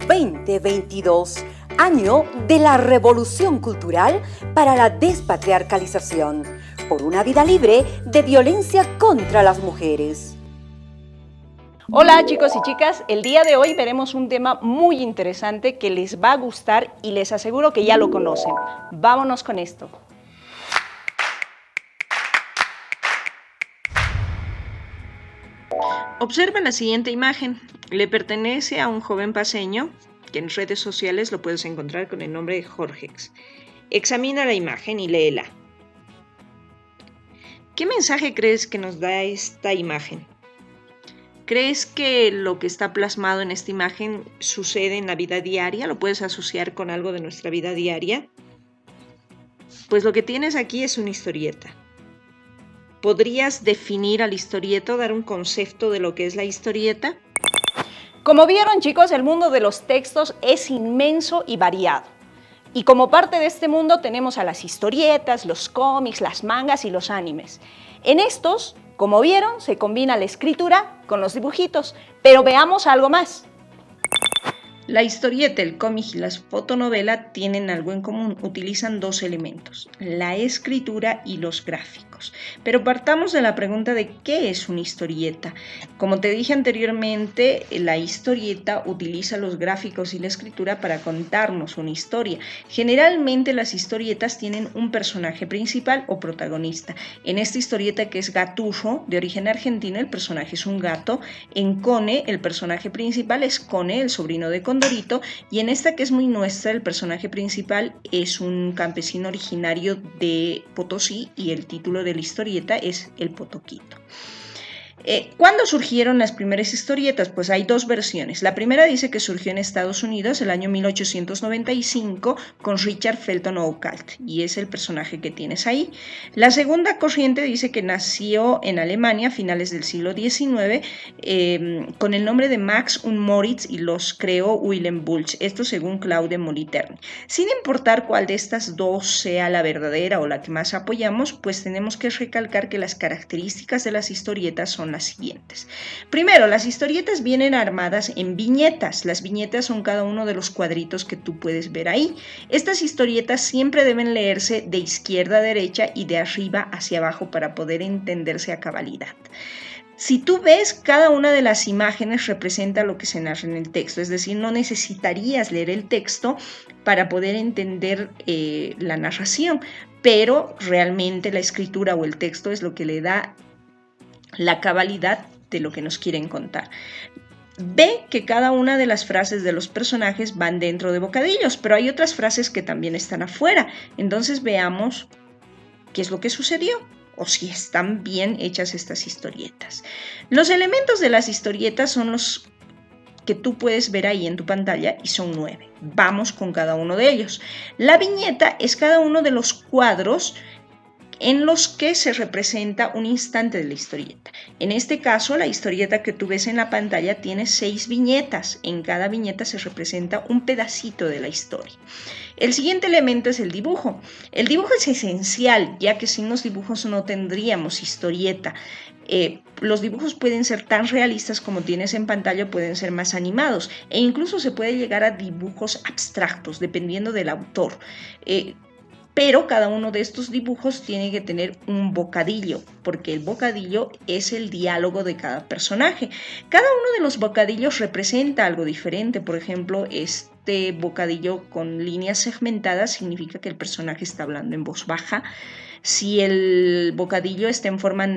2022, año de la revolución cultural para la despatriarcalización, por una vida libre de violencia contra las mujeres. Hola chicos y chicas, el día de hoy veremos un tema muy interesante que les va a gustar y les aseguro que ya lo conocen. Vámonos con esto. Observa la siguiente imagen. Le pertenece a un joven paceño, que en redes sociales lo puedes encontrar con el nombre de Jorgex. Examina la imagen y léela. ¿Qué mensaje crees que nos da esta imagen? ¿Crees que lo que está plasmado en esta imagen sucede en la vida diaria? ¿Lo puedes asociar con algo de nuestra vida diaria? Pues lo que tienes aquí es una historieta. ¿Podrías definir al historieto, dar un concepto de lo que es la historieta? Como vieron, chicos, el mundo de los textos es inmenso y variado. Y como parte de este mundo tenemos a las historietas, los cómics, las mangas y los animes. En estos, como vieron, se combina la escritura con los dibujitos, pero veamos algo más. La historieta, el cómic y la fotonovela tienen algo en común, utilizan dos elementos, la escritura y los gráficos. Pero partamos de la pregunta de ¿qué es una historieta? Como te dije anteriormente, la historieta utiliza los gráficos y la escritura para contarnos una historia. Generalmente las historietas tienen un personaje principal o protagonista. En esta historieta, que es Gaturro, de origen argentino, el personaje es un gato. En Cone, el personaje principal es Cone, el sobrino de Condorito, y en esta, que es muy nuestra, el personaje principal es un campesino originario de Potosí y el título de la historieta es El Potoquito. ¿Cuándo surgieron las primeras historietas? Pues hay dos versiones. La primera dice que surgió en Estados Unidos el año 1895 con Richard Felton Oakalt, y es el personaje que tienes ahí. La segunda corriente dice que nació en Alemania a finales del siglo XIX con el nombre de Max und Moritz, y los creó Willem Bulch, esto según Claude Moliterni. Sin importar cuál de estas dos sea la verdadera o la que más apoyamos, pues tenemos que recalcar que las características de las historietas son las siguientes. Primero, las historietas vienen armadas en viñetas. Las viñetas son cada uno de los cuadritos que tú puedes ver ahí. Estas historietas siempre deben leerse de izquierda a derecha y de arriba hacia abajo para poder entenderse a cabalidad. Si tú ves, cada una de las imágenes representa lo que se narra en el texto, es decir, no necesitarías leer el texto para poder entender la narración, pero realmente la escritura o el texto es lo que le da la cabalidad de lo que nos quieren contar. Ve que cada una de las frases de los personajes van dentro de bocadillos, pero hay otras frases que también están afuera. Entonces veamos qué es lo que sucedió o si están bien hechas estas historietas. Los elementos de las historietas son los que tú puedes ver ahí en tu pantalla y son 9. Vamos con cada uno de ellos. La viñeta es cada uno de los cuadros en los que se representa un instante de la historieta. En este caso, la historieta que tú ves en la pantalla tiene 6 viñetas. En cada viñeta se representa un pedacito de la historia. El siguiente elemento es el dibujo. El dibujo es esencial, ya que sin los dibujos no tendríamos historieta. Los dibujos pueden ser tan realistas como tienes en pantalla, pueden ser más animados, e incluso se puede llegar a dibujos abstractos, dependiendo del autor. Pero cada uno de estos dibujos tiene que tener un bocadillo, porque el bocadillo es el diálogo de cada personaje. Cada uno de los bocadillos representa algo diferente. Por ejemplo, este bocadillo con líneas segmentadas significa que el personaje está hablando en voz baja. Si el bocadillo está en forma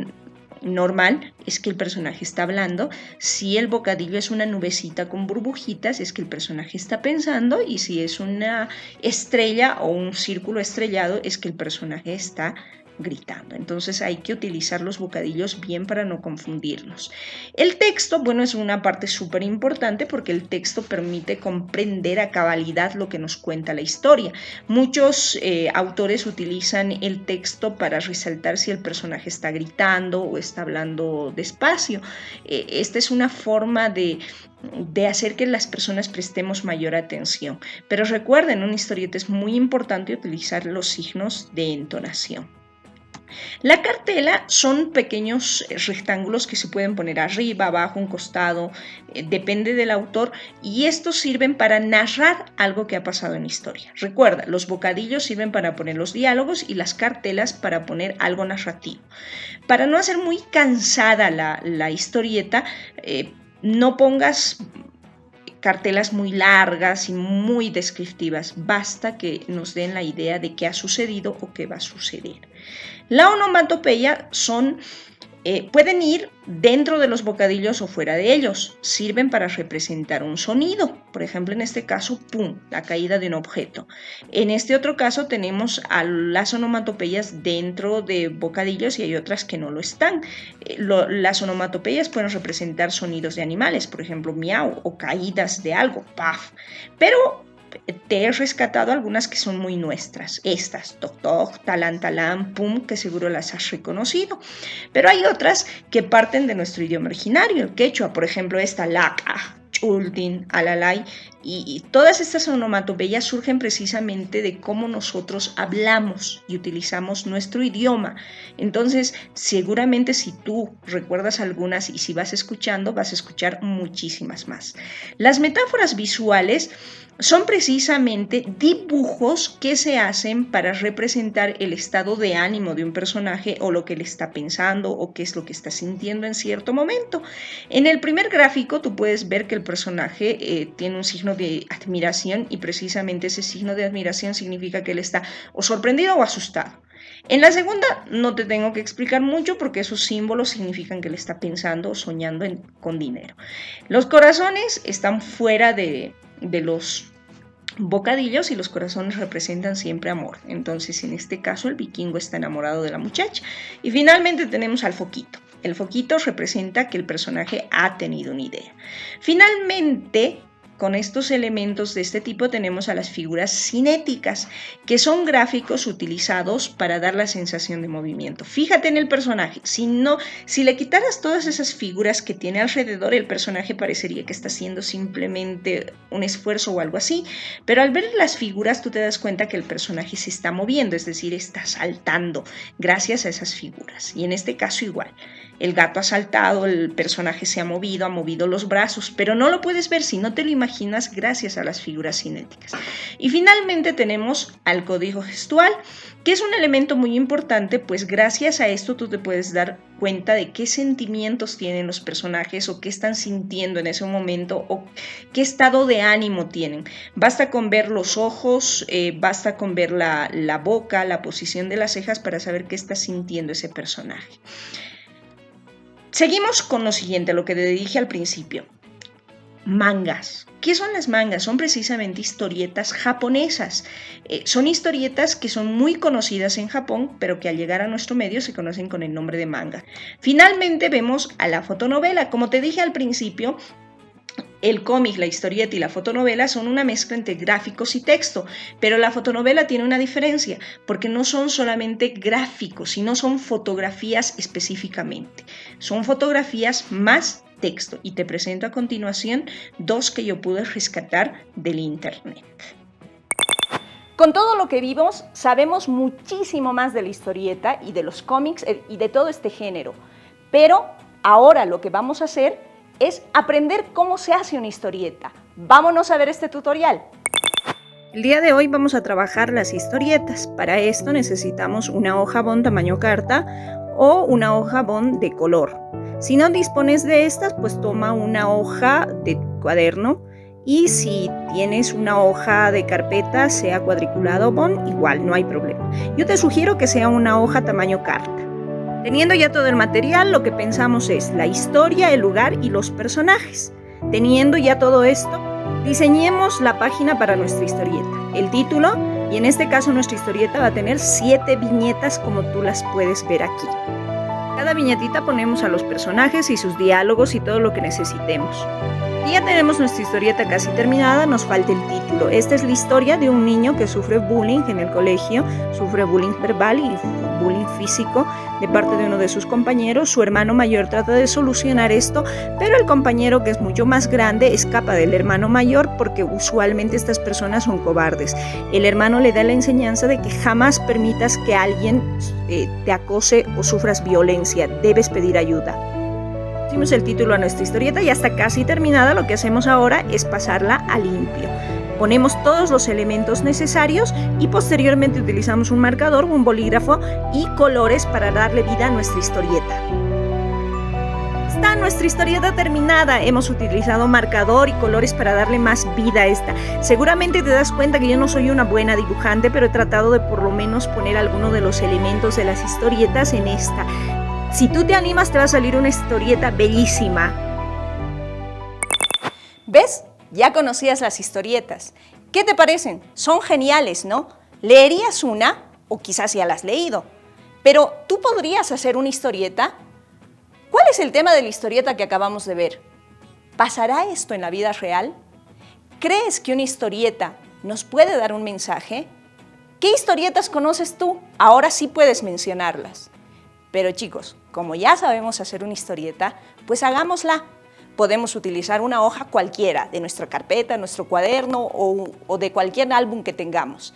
normal, es que el personaje está hablando. Si el bocadillo es una nubecita con burbujitas, es que el personaje está pensando, y si es una estrella o un círculo estrellado, es que el personaje está gritando. Entonces hay que utilizar los bocadillos bien para no confundirnos. El texto, bueno, es una parte súper importante porque el texto permite comprender a cabalidad lo que nos cuenta la historia. Muchos autores utilizan el texto para resaltar si el personaje está gritando o está hablando despacio. Esta es una forma de hacer que las personas prestemos mayor atención. Pero recuerden, en una historieta es muy importante utilizar los signos de entonación. La cartela son pequeños rectángulos que se pueden poner arriba, abajo, un costado, depende del autor, y estos sirven para narrar algo que ha pasado en la historia. Recuerda, los bocadillos sirven para poner los diálogos y las cartelas para poner algo narrativo. Para no hacer muy cansada la historieta, no pongas cartelas muy largas y muy descriptivas, basta que nos den la idea de qué ha sucedido o qué va a suceder. La onomatopeya pueden ir dentro de los bocadillos o fuera de ellos, sirven para representar un sonido, por ejemplo en este caso, pum, la caída de un objeto. En este otro caso tenemos a las onomatopeyas dentro de bocadillos y hay otras que no lo están. Las onomatopeyas pueden representar sonidos de animales, por ejemplo miau, o caídas de algo, paf, pero te he rescatado algunas que son muy nuestras, estas, toc toc, talán talán, pum, que seguro las has reconocido, pero hay otras que parten de nuestro idioma originario, el quechua, por ejemplo esta, laca, chultin, alalay, y todas estas onomatopeyas surgen precisamente de cómo nosotros hablamos y utilizamos nuestro idioma. Entonces, seguramente si tú recuerdas algunas y si vas escuchando, vas a escuchar muchísimas más. Las metáforas visuales son precisamente dibujos que se hacen para representar el estado de ánimo de un personaje o lo que le está pensando o qué es lo que está sintiendo en cierto momento. En el primer gráfico tú puedes ver que el personaje tiene un signo de admiración y precisamente ese signo de admiración significa que él está o sorprendido o asustado. En la segunda no te tengo que explicar mucho porque esos símbolos significan que él está pensando o soñando con dinero. Los corazones están fuera de los bocadillos y los corazones representan siempre amor. Entonces en este caso el vikingo está enamorado de la muchacha. Y finalmente tenemos al foquito. El foquito representa que el personaje ha tenido una idea. Finalmente, con estos elementos de este tipo tenemos a las figuras cinéticas, que son gráficos utilizados para dar la sensación de movimiento. Fíjate en el personaje, si le quitaras todas esas figuras que tiene alrededor, el personaje parecería que está haciendo simplemente un esfuerzo o algo así, pero al ver las figuras tú te das cuenta que el personaje se está moviendo, es decir, está saltando gracias a esas figuras. Y en este caso igual. El gato ha saltado, el personaje se ha movido los brazos, pero no lo puedes ver si no te lo imaginas gracias a las figuras cinéticas. Y finalmente tenemos al código gestual, que es un elemento muy importante, pues gracias a esto tú te puedes dar cuenta de qué sentimientos tienen los personajes o qué están sintiendo en ese momento o qué estado de ánimo tienen. Basta con ver los ojos, basta con ver la boca, la posición de las cejas para saber qué está sintiendo ese personaje. Seguimos con lo siguiente, lo que te dije al principio. Mangas. ¿Qué son las mangas? Son precisamente historietas japonesas. Son historietas que son muy conocidas en Japón, pero que al llegar a nuestro medio se conocen con el nombre de manga. Finalmente vemos a la fotonovela. Como te dije al principio, el cómic, la historieta y la fotonovela son una mezcla entre gráficos y texto, pero la fotonovela tiene una diferencia, porque no son solamente gráficos, sino son fotografías específicamente. Son fotografías más texto, y te presento a continuación dos que yo pude rescatar del internet. Con todo lo que vimos, sabemos muchísimo más de la historieta y de los cómics y de todo este género, pero ahora lo que vamos a hacer es aprender cómo se hace una historieta. Vámonos a ver este tutorial. El día de hoy vamos a trabajar las historietas. Para esto necesitamos una hoja bond tamaño carta o una hoja bond de color. Si no dispones de estas, pues toma una hoja de cuaderno, y si tienes una hoja de carpeta, sea cuadriculado o bond, igual, no hay problema. Yo te sugiero que sea una hoja tamaño carta. Teniendo ya todo el material, lo que pensamos es la historia, el lugar y los personajes. Teniendo ya todo esto, diseñemos la página para nuestra historieta, el título, y en este caso nuestra historieta va a tener 7 viñetas como tú las puedes ver aquí. Cada viñetita ponemos a los personajes y sus diálogos y todo lo que necesitemos. Y ya tenemos nuestra historieta casi terminada, nos falta el título. Esta es la historia de un niño que sufre bullying en el colegio, sufre bullying verbal y bullying físico de parte de uno de sus compañeros. Su hermano mayor trata de solucionar esto, pero el compañero, que es mucho más grande, escapa del hermano mayor porque usualmente estas personas son cobardes. El hermano le da la enseñanza de que jamás permitas que alguien te acose o sufras violencia, debes pedir ayuda. Pusimos el título a nuestra historieta y hasta casi terminada. Lo que hacemos ahora es pasarla a limpio. Ponemos todos los elementos necesarios y posteriormente utilizamos un marcador, un bolígrafo y colores para darle vida a nuestra historieta. Está nuestra historieta terminada. Hemos utilizado marcador y colores para darle más vida a esta. Seguramente te das cuenta que yo no soy una buena dibujante, pero he tratado de por lo menos poner algunos de los elementos de las historietas en esta. Si tú te animas, te va a salir una historieta bellísima. ¿Ves? Ya conocías las historietas. ¿Qué te parecen? Son geniales, ¿no? ¿Leerías una? O quizás ya la has leído. Pero, ¿tú podrías hacer una historieta? ¿Cuál es el tema de la historieta que acabamos de ver? ¿Pasará esto en la vida real? ¿Crees que una historieta nos puede dar un mensaje? ¿Qué historietas conoces tú? Ahora sí puedes mencionarlas. Pero chicos, como ya sabemos hacer una historieta, pues hagámosla. Podemos utilizar una hoja cualquiera, de nuestra carpeta, nuestro cuaderno o de cualquier álbum que tengamos.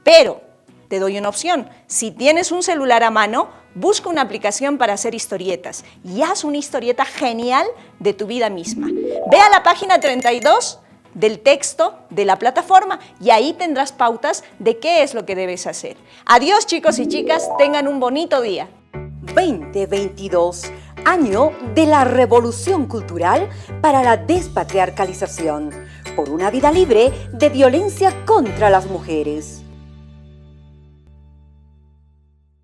Pero te doy una opción. Si tienes un celular a mano, busca una aplicación para hacer historietas y haz una historieta genial de tu vida misma. Ve a la página 32 del texto de la plataforma y ahí tendrás pautas de qué es lo que debes hacer. Adiós, chicos y chicas, tengan un bonito día. 2022, año de la revolución cultural para la despatriarcalización, por una vida libre de violencia contra las mujeres.